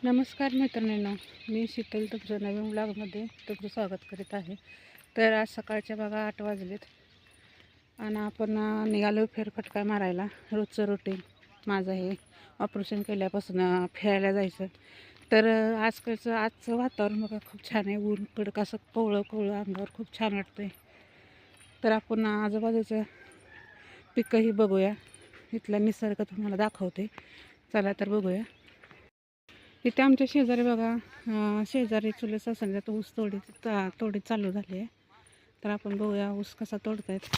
नमस्कार मैत्रिणींनो, मी शीतल तुमचं नवीन ब्लॉगमध्ये तुमचं स्वागत करीत आहे. तर आज सकाळच्या बघा 8 वाजलेत आणि आपण निघालो फेरफटका मारायला. रोजचं रुटीन माझं हे ऑपरेशन केल्यापासून फिरायला जायचं. तर आजचं वातावरण बघा खूप छान आहे. ऊन कडक असं कोवळं कोवळं अंगावर खूप छान वाटतंय. तर आपण आजूबाजूचं पिकंही बघूया, इथला निसर्ग तुम्हाला दाखवते. चला तर बघूया. इथे आमच्या शेजारी बघा शेजारी चुलत सासऱ्याचा ऊस तोडी चालू झाली आहे. तर आपण बघूया ऊस कसा तोडतायत.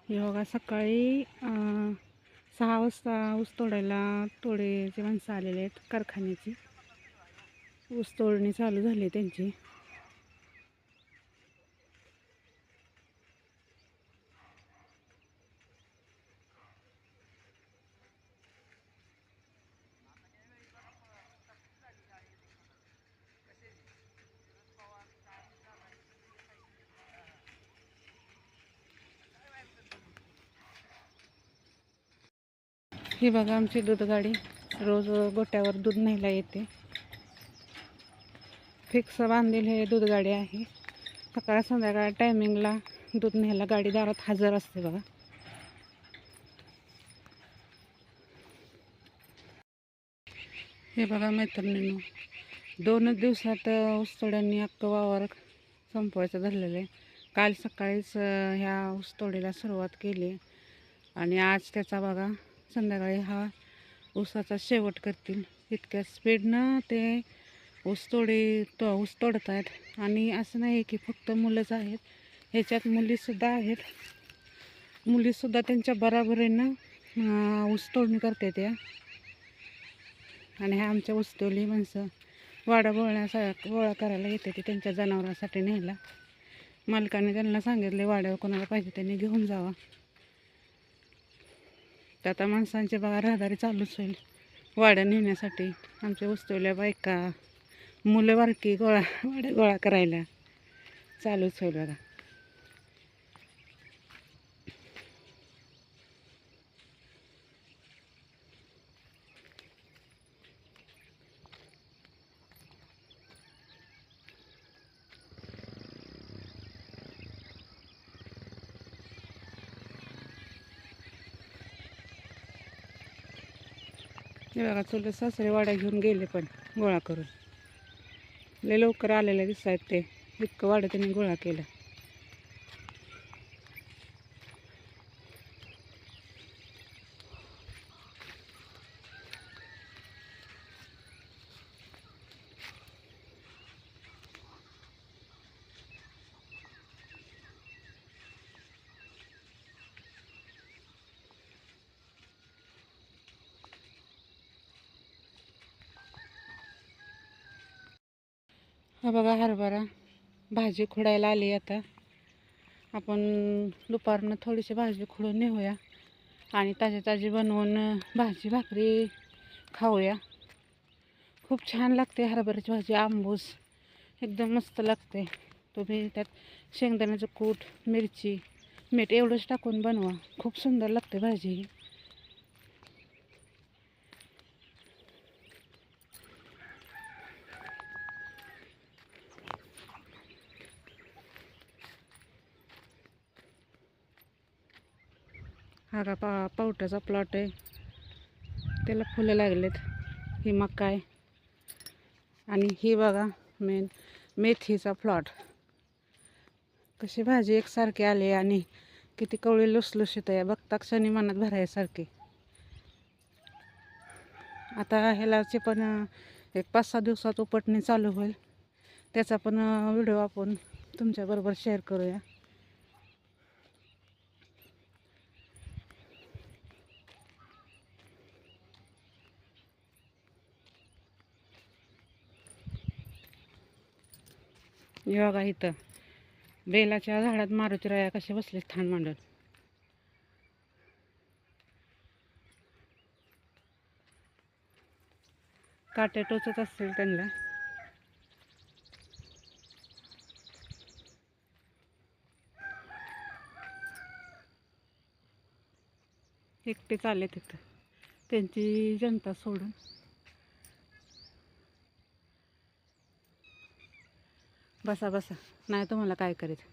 हे बघा सकाळी 6 वाजता ऊस तोडायला तोडीची माणसं आलेली आहेत. कारखान्याची ऊस तोडणी चालू झाली त्यांची. ही बघा आमची दूध गाडी रोज गोट्यावर दूध न्यायला येते. फिक्स बांधलेली हे दूध गाडी आहे. सकाळ संध्याकाळ टायमिंगला दूध न्यायला गाडी दारात हजर असते बघा. हे बघा मैत्रिणींनो, 2च दिवसात ऊसतोड्यांनी अख्खं वावर संपवायचं धरलेलं आहे. काल सकाळीच ह्या ऊसतोडीला सुरुवात केली आणि आज त्याचा बघा संध्याकाळी हा ऊसाचा शेवट करतील. इतक्या स्पीडनं ते ऊस तोडत आहेत. आणि असं नाही की फक्त मुलंच आहेत, ह्याच्यात मुलीसुद्धा आहेत. मुलीसुद्धा त्यांच्या बराबरीनं ऊस तोडणी करतात या. आणि ह्या आमच्या ऊसतोडी माणसं वाडा गोळा करायला येते ते त्यांच्या जनावरांसाठी न्यायला. मालकाने त्यांना सांगितले वाड्यावर कोणाला पाहिजे त्यांनी घेऊन जावा. तर आता माणसांची बघा रहदारी चालूच होईल वाड्या नेण्यासाठी. आमच्या ऊसतोडल्या बायका मुलं बारकी वाड्या गोळा करायला चालूच होईल बघा. हे बघा चुलत सासरे वाड्या घेऊन गेले पण गोळा करून. लय लवकर आलेले दिसत आहेत ते. इतकं वाडं त्यांनी गोळा केलं. हा बघा हरभरा भाजी खुडायला आली. आता आपण दुपारनं थोडीशी भाजी खुडून नेऊया आणि ताजी ताजी बनवून भाजी भाकरी खाऊया. खूप छान लागते हरभऱ्याची भाजी. आंबूस एकदम मस्त लागते. तुम्ही त्यात शेंगदाण्याचं कूट, मिरची, मीठ एवढंच टाकून बनवा, खूप सुंदर लागते भाजी ही. हा का पावट्याचा प्लॉट आहे, त्याला फुलं लागलेत. ही मका आहे आणि ही बघा मेथीचा प्लॉट. कशी भाजी एकसारखी आली आणि किती कवळी लुसलुशीत आहे बघता क्षणी मनात भरायसारखी. आता ह्यालाचे पण एक 5-6 दिवसात उपटणी चालू होईल. त्याचा पण व्हिडिओ आपण तुमच्याबरोबर शेअर करूया. बघा इथं बेलाच्या झाडात मारुती राया कसे बसले ठाण मांडून. काटे टोचत असतील त्यांना. एकटे चालले तिथं. त्यांची जनता सोडून. बसा बसा, नाही तुम्हाला काय करायचं.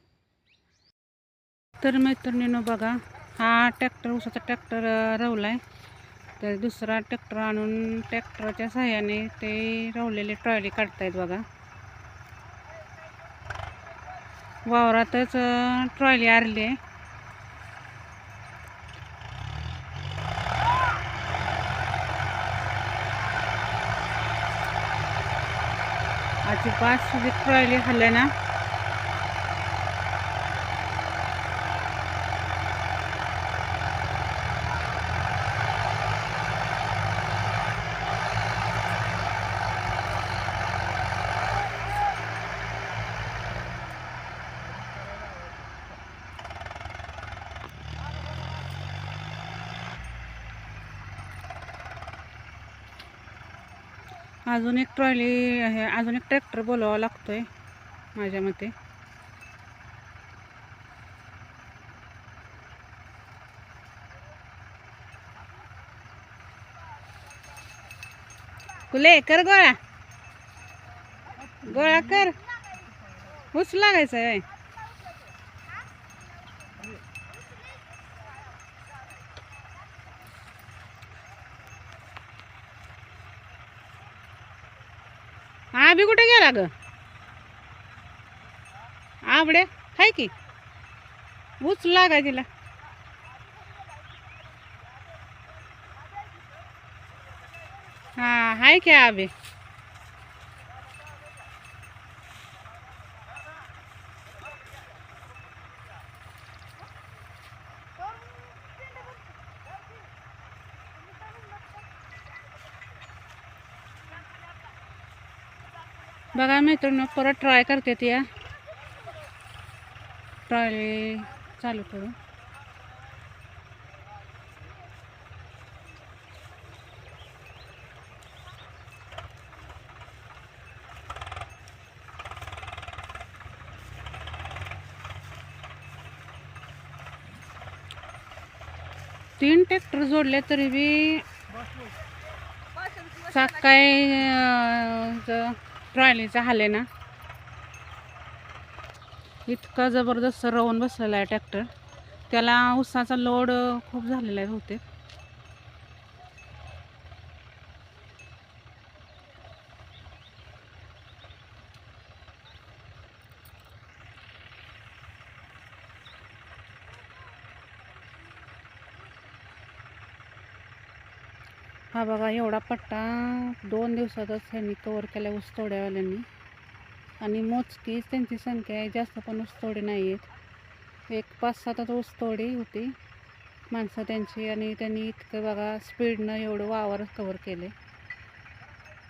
तर मैत्रिणींनो बघा, हा ट्रॅक्टर उसाचा ट्रॅक्टर रवला आहे. तर दुसरा ट्रॅक्टर आणून ट्रॅक्टरच्या साह्याने ते रवलेले ट्रॉली काढतायत बघा. वावरातच ट्रॉली आरली आहे. अजिबात सुधी ट्रॉली हल्ले ना. अजून एक ट्रॉली आहे, अजून एक ट्रॅक्टर बोलवावा लागतोय माझ्या मते. कुले कर गोळा, गोळा कर, ऊस लागायचा आहे. आबी कुठे गेला ग? आबडे हाय की ऊस लागाय तिला. हा हाय की आबे. बघा मित्रांनो, परत ट्राय करते ती या ट्राय चालू करू. तीन ट्रॅक्टर जोडले तरी बी चाक काय ट्रॉलीचा हाले ना. इतका जबरदस्त रवून बसलेला आहे ट्रॅक्टर. त्याला उसाचा लोड खूप झालेला आहे बहुतेक. हा बघा, एवढा पट्टा 2 दिवसातच त्यांनी कवर केला ऊस तोड्यावाल्यांनी. आणि मोजकीच त्यांची संख्या आहे, जास्त पण ऊस तोडे नाही आहेत. एक 5-7 ऊस तोडी होती माणसं त्यांची. आणि त्यांनी इतकं बघा स्पीडनं एवढं वावर कवर केले.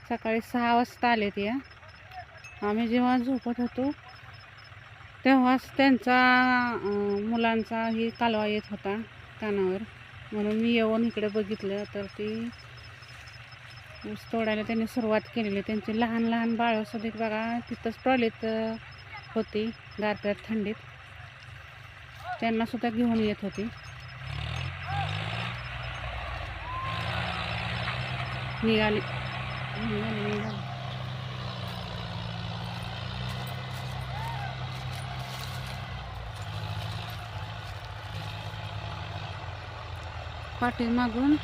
सकाळी 6 वाजता आले ते. आम्ही जेव्हा झोपत होतो तेव्हाच त्यांचा मुलांचा ही कालवा येत होता कानावर, म्हणून मी येऊन इकडे बघितलं तर ती ऊस तोडायला त्यांनी सुरुवात केलेली. त्यांची लहान लहान बाळं सुद्धा बघा तिथंच ट्रॉलीत होती गारत्यात थंडीत. त्यांना सुद्धा घेऊन येत होती. निघाली. पाठीमागून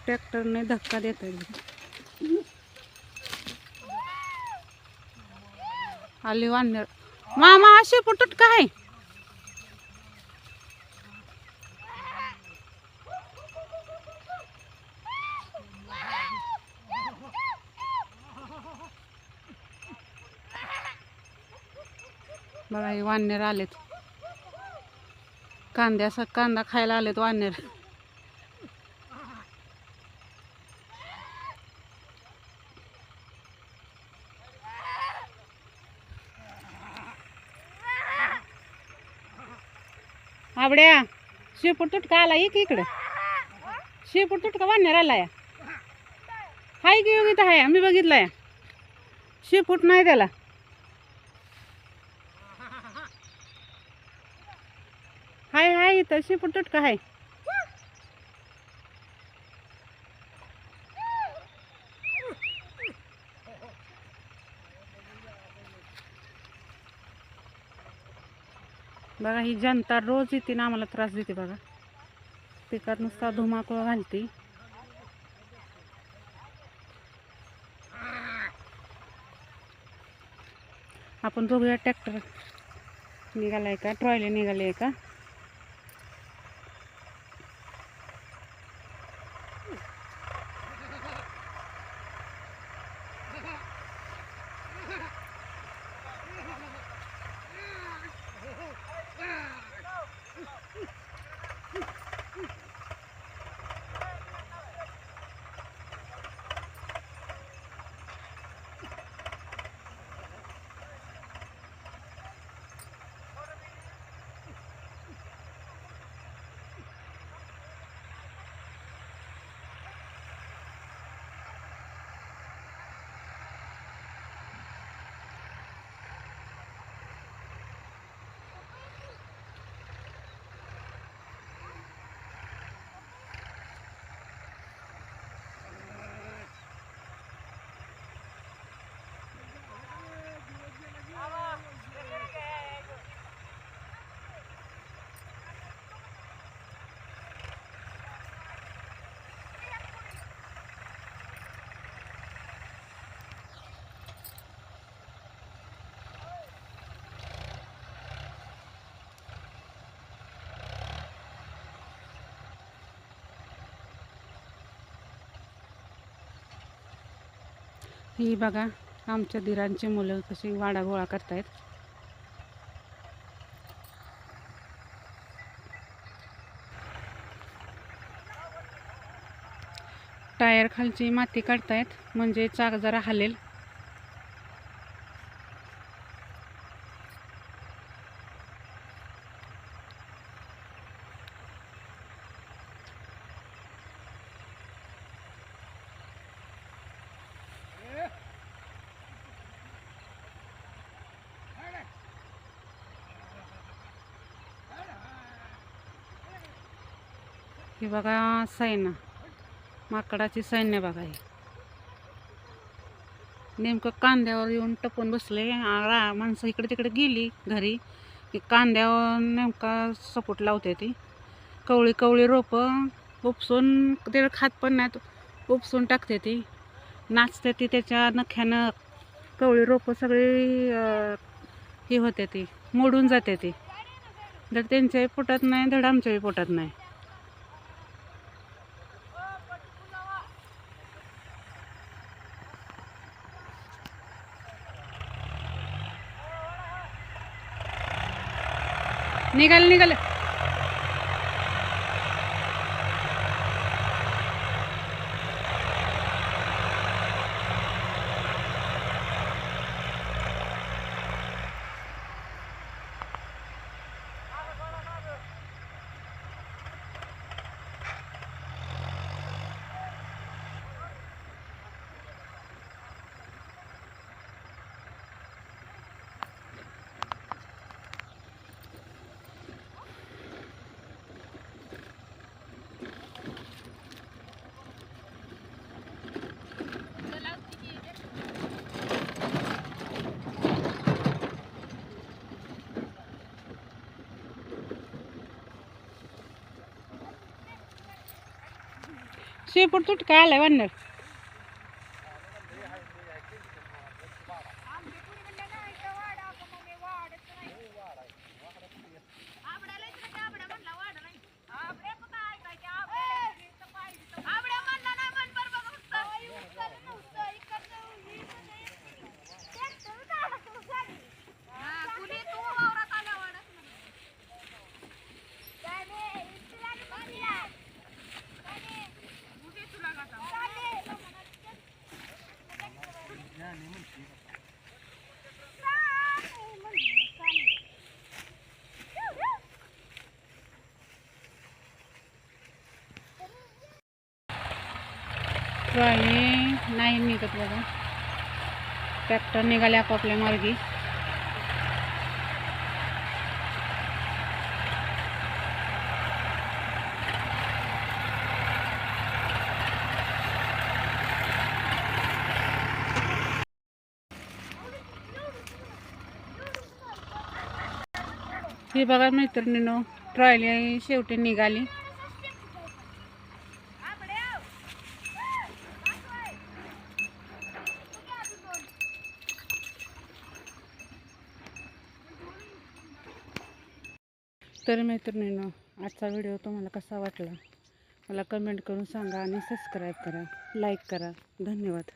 ट्रॅक्टरने धक्का देत आहे. आली वानर. मामा असे पुटत काय? बघा हे वानर आलेत. कांदा खायला आलेत वानर. आबड्या शेपूट तुटका आला एक इकडे. शेपूट तुटका वानर आलाय. हाय की योगिता हाय, आम्ही बघितलाय. शेपूट नाही त्याला. इथं शेपूट तुटका आहे. बघा ही जनता रोज येते ना आम्हाला त्रास देते बघा. पिकात नुसता धुमाकूळ घालते. आपण बघूया ट्रॅक्टर निघालाय का, ट्रॉली निघाली आहे का. ही बघा आमच्या दिरांची मुलं कशी वाडा गोळा करतायत. टायर खालची माती काढतायत म्हणजे चाक जरा हलेल. हे बघा सैन्य, माकडाची सैन्य बघा. हे नेमकं कांद्यावर येऊन टपून बसले. माणसं इकडे तिकडे गेली घरी की कांद्यावर नेमका सपोर्ट लावते. ती कवळी कवळी रोपं उपसून ते खात पण नाहीत, उपसून टाकते. ती नाचते, ती त्याच्या नख्यानं कवळी रोपं सगळी हे होते, ती मोडून जाते. ती धड त्यांच्याही पोटात नाही, धड आमच्याही पोटात नाही. निघाल निघाल. शेपूट तुटका आलाय वानर. ट्रॉली नाही निघत बघा. ट्रॅक्टर निघाले आपापल्या मार्गी. हे बघा मैत्रिणींनो, ट्रॉली शेवटी निघाली. तर मैत्रिणींनो, आजचा व्हिडिओ तुम्हाला कसा वाटला मला कमेंट करून सांगा आणि सबस्क्राईब करा, लाईक करा. धन्यवाद.